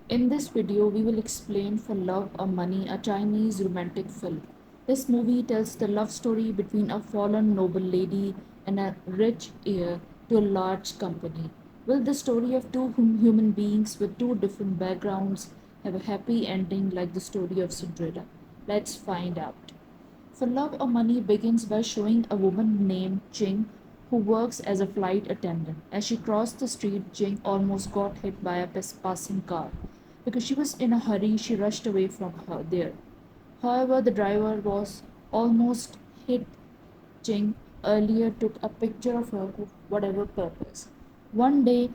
In this video, we will explain For Love or Money, a Chinese romantic film. This movie tells the love story between a fallen noble lady and a rich heir to a large company. Will the story of two human beings with two different backgrounds have a happy ending like the story of Cinderella? Let's find out. For Love or Money begins by showing a woman named Jing who works as a flight attendant. As she crossed the street, Jing almost got hit by a passing car. Because she was in a hurry, she rushed away from her there. However, the driver was almost hit Jing earlier took a picture of her for whatever purpose. One day,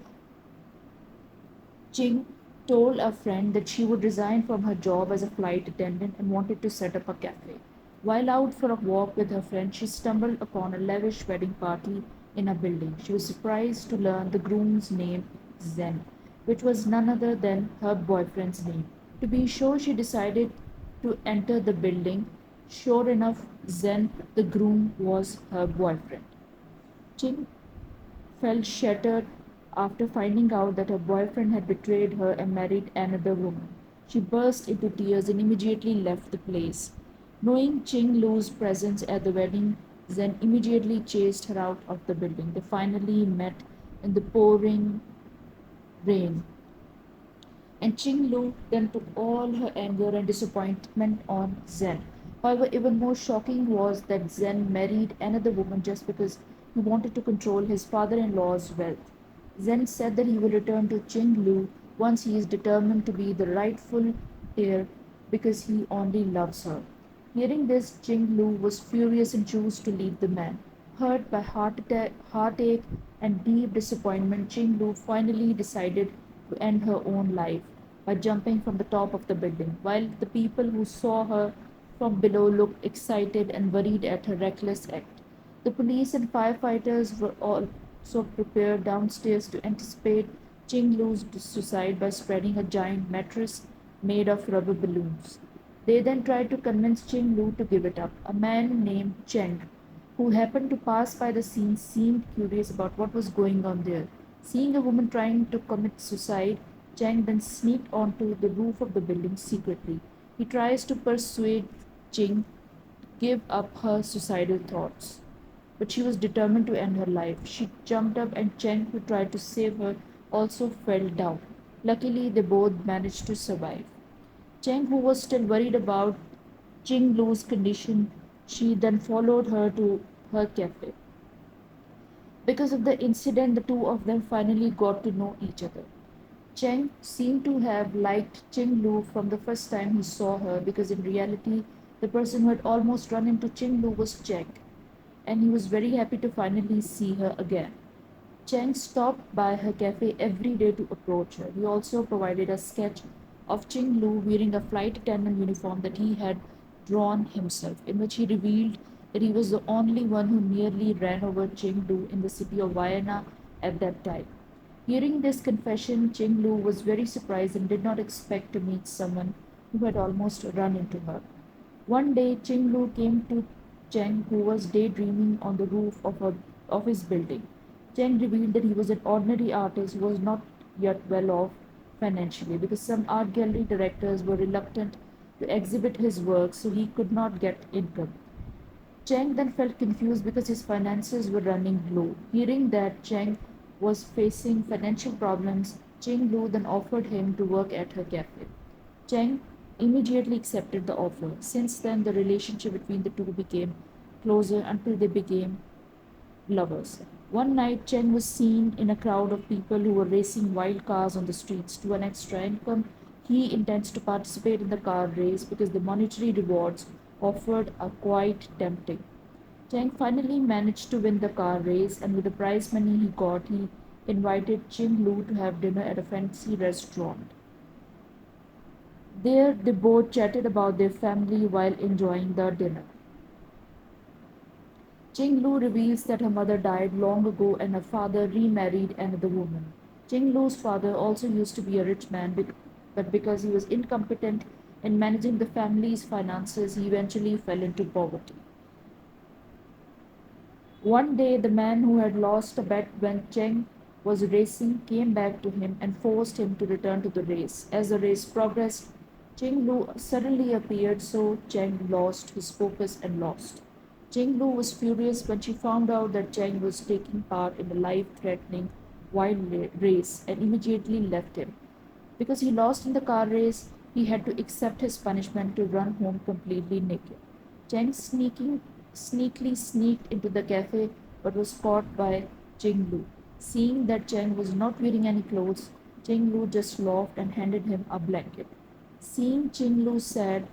Jing told a friend that she would resign from her job as a flight attendant and wanted to set up a cafe. While out for a walk with her friend, she stumbled upon a lavish wedding party in a building. She was surprised to learn the groom's name, Zen, which was none other than her boyfriend's name. To be sure, she decided to enter the building. Sure enough, Zen, the groom, was her boyfriend. Jing felt shattered after finding out that her boyfriend had betrayed her and married another woman. She burst into tears and immediately left the place. Knowing Ching Lu's presence at the wedding, Zen immediately chased her out of the building. They finally met in the pouring rain, and Ching Lu then took all her anger and disappointment on Zen. However, even more shocking was that Zen married another woman just because he wanted to control his father in law's wealth. Zen said that he will return to Ching Lu once he is determined to be the rightful heir because he only loves her. Hearing this, Ching Lu was furious and chose to leave the man. Hurt by heartache and deep disappointment, Ching Lu finally decided to end her own life by jumping from the top of the building. While the people who saw her from below looked excited and worried at her reckless act, the police and firefighters were also prepared downstairs to anticipate Ching Lu's suicide by spreading a giant mattress made of rubber balloons. They then tried to convince Ching Lu to give it up. A man named Cheng, who happened to pass by the scene, seemed curious about what was going on there. Seeing a woman trying to commit suicide, Cheng then sneaked onto the roof of the building secretly. He tries to persuade Ching to give up her suicidal thoughts, but she was determined to end her life. She jumped up, and Cheng, who tried to save her, also fell down. Luckily, they both managed to survive. Cheng, who was still worried about Jing Lu's condition, she then followed her to her cafe. Because of the incident, the two of them finally got to know each other. Cheng seemed to have liked Ching Lu from the first time he saw her because in reality, the person who had almost run into Ching Lu was Cheng, and he was very happy to finally see her again. Cheng stopped by her cafe every day to approach her. He also provided a sketch of Ching Lu wearing a flight attendant uniform that he had drawn himself, in which he revealed that he was the only one who nearly ran over Ching Lu in the city of Vienna at that time. Hearing this confession, Ching Lu was very surprised and did not expect to meet someone who had almost run into her. One day, Ching Lu came to Cheng, who was daydreaming on the roof of his building. Cheng revealed that he was an ordinary artist who was not yet well off financially because some art gallery directors were reluctant to exhibit his work, so he could not get income. Cheng then felt confused because his finances were running low. Hearing that Cheng was facing financial problems, Cheng Lu then offered him to work at her cafe. Cheng immediately accepted the offer. Since then, the relationship between the two became closer until they became lovers. One night, Cheng was seen in a crowd of people who were racing wild cars on the streets. To an extra income, he intends to participate in the car race because the monetary rewards offered are quite tempting. Cheng finally managed to win the car race, and with the prize money he got, he invited Ching Lu to have dinner at a fancy restaurant. There, they both chatted about their family while enjoying the dinner. Ching Lu reveals that her mother died long ago and her father remarried another woman. Ching Lu's father also used to be a rich man, but because he was incompetent in managing the family's finances, he eventually fell into poverty. One day, the man who had lost a bet went Cheng was racing came back to him and forced him to return to the race. As the race progressed, Ching Lu suddenly appeared, so Cheng lost his focus and lost. Ching Lu was furious when she found out that Cheng was taking part in a life threatening wild race and immediately left him. Because he lost in the car race, he had to accept his punishment to run home completely naked. Cheng sneakily sneaked into the cafe but was caught by Ching Lu. Seeing that Cheng was not wearing any clothes, Ching Lu just laughed and handed him a blanket. Seeing Ching Lu sad,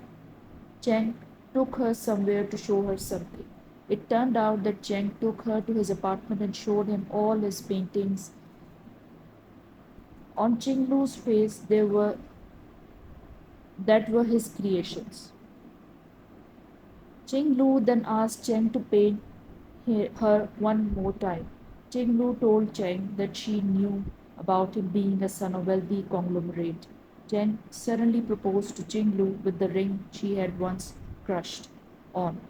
Cheng took her somewhere to show her something. It turned out that Cheng took her to his apartment and showed him all his paintings. On Ching Lu's face, there were that were his creations. Ching Lu then asked Cheng to paint her one more time. Ching Lu told Cheng that she knew about him being a son of wealthy conglomerate. Cheng suddenly proposed to Ching Lu with the ring she had once crushed on.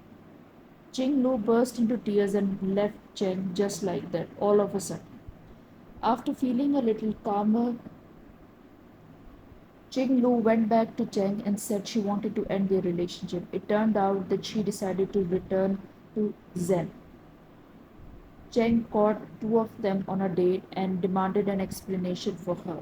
Ching Lu burst into tears and left Cheng just like that, all of a sudden. After feeling a little calmer, Ching Lu went back to Cheng and said she wanted to end their relationship. It turned out that she decided to return to Zen. Cheng caught two of them on a date and demanded an explanation for her.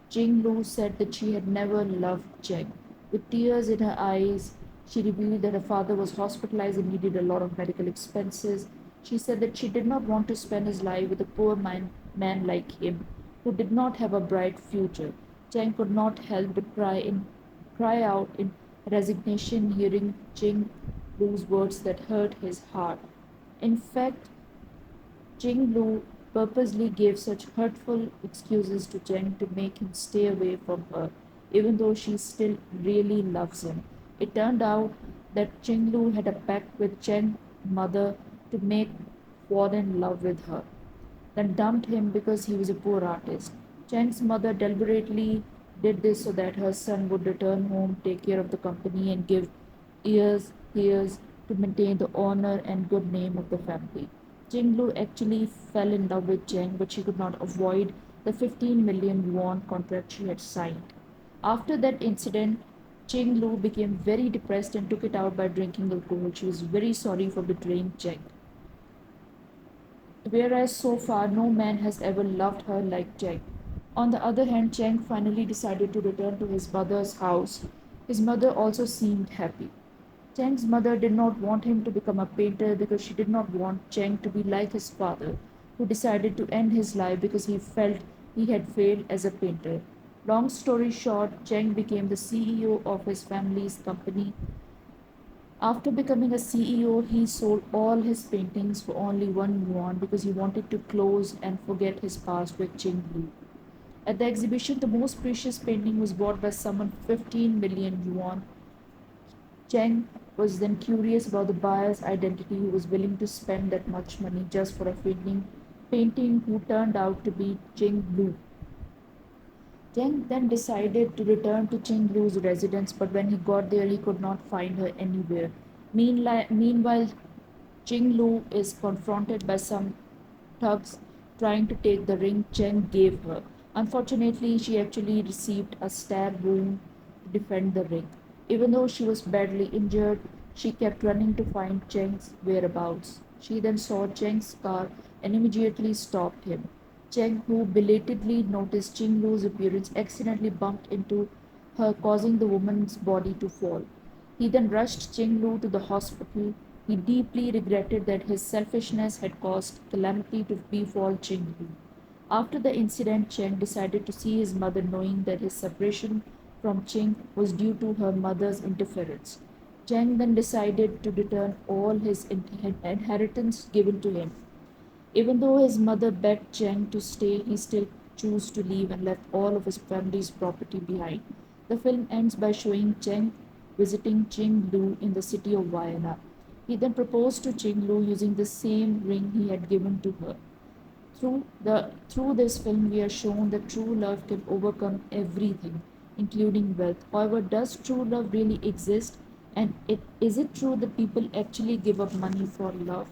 Ching Lu said that she had never loved Cheng. With tears in her eyes, she revealed that her father was hospitalized and needed a lot of medical expenses. She said that she did not want to spend his life with a poor man like him, who did not have a bright future. Cheng could not help but cry out in resignation, hearing Ching Lu's words that hurt his heart. In fact, Ching Lu purposely gave such hurtful excuses to Cheng to make him stay away from her, even though she still really loves him. It turned out that Ching Lu had a pact with Cheng's mother to make fall in love with her, then dumped him because he was a poor artist. Cheng's mother deliberately did this so that her son would return home, take care of the company, and give years to maintain the honor and good name of the family. Jinglu actually fell in love with Cheng, but she could not avoid the 15 million yuan contract she had signed. After that incident, Ching Lu became very depressed and took it out by drinking alcohol. She was very sorry for betraying Cheng. Whereas so far no man has ever loved her like Cheng. On the other hand, Cheng finally decided to return to his mother's house. His mother also seemed happy. Cheng's mother did not want him to become a painter because she did not want Cheng to be like his father, who decided to end his life because he felt he had failed as a painter. Long story short, Cheng became the CEO of his family's company. After becoming a CEO, he sold all his paintings for only 1 yuan because he wanted to close and forget his past with Ching Lu. At the exhibition, the most precious painting was bought by someone for 15 million yuan. Cheng was then curious about the buyer's identity who was willing to spend that much money just for a painting who turned out to be Ching Lu. Cheng then decided to return to Ching Lu's residence, but when he got there, he could not find her anywhere. Meanwhile, Ching Lu is confronted by some thugs trying to take the ring Cheng gave her. Unfortunately, she actually received a stab wound to defend the ring. Even though she was badly injured, she kept running to find Cheng's whereabouts. She then saw Cheng's car and immediately stopped him. Cheng, who belatedly noticed Ching Lu's appearance, accidentally bumped into her, causing the woman's body to fall. He then rushed Ching Lu to the hospital. He deeply regretted that his selfishness had caused calamity to befall Ching Lu. After the incident, Cheng decided to see his mother, knowing that his separation from Ching was due to her mother's interference. Cheng then decided to return all his inheritance given to him. Even though his mother begged Cheng to stay, he still chose to leave and left all of his family's property behind. The film ends by showing Cheng visiting Ching Lu in the city of Vienna. He then proposed to Ching Lu using the same ring he had given to her. Through this film, we are shown that true love can overcome everything, including wealth. However, does true love really exist? And is it true that people actually give up money for love?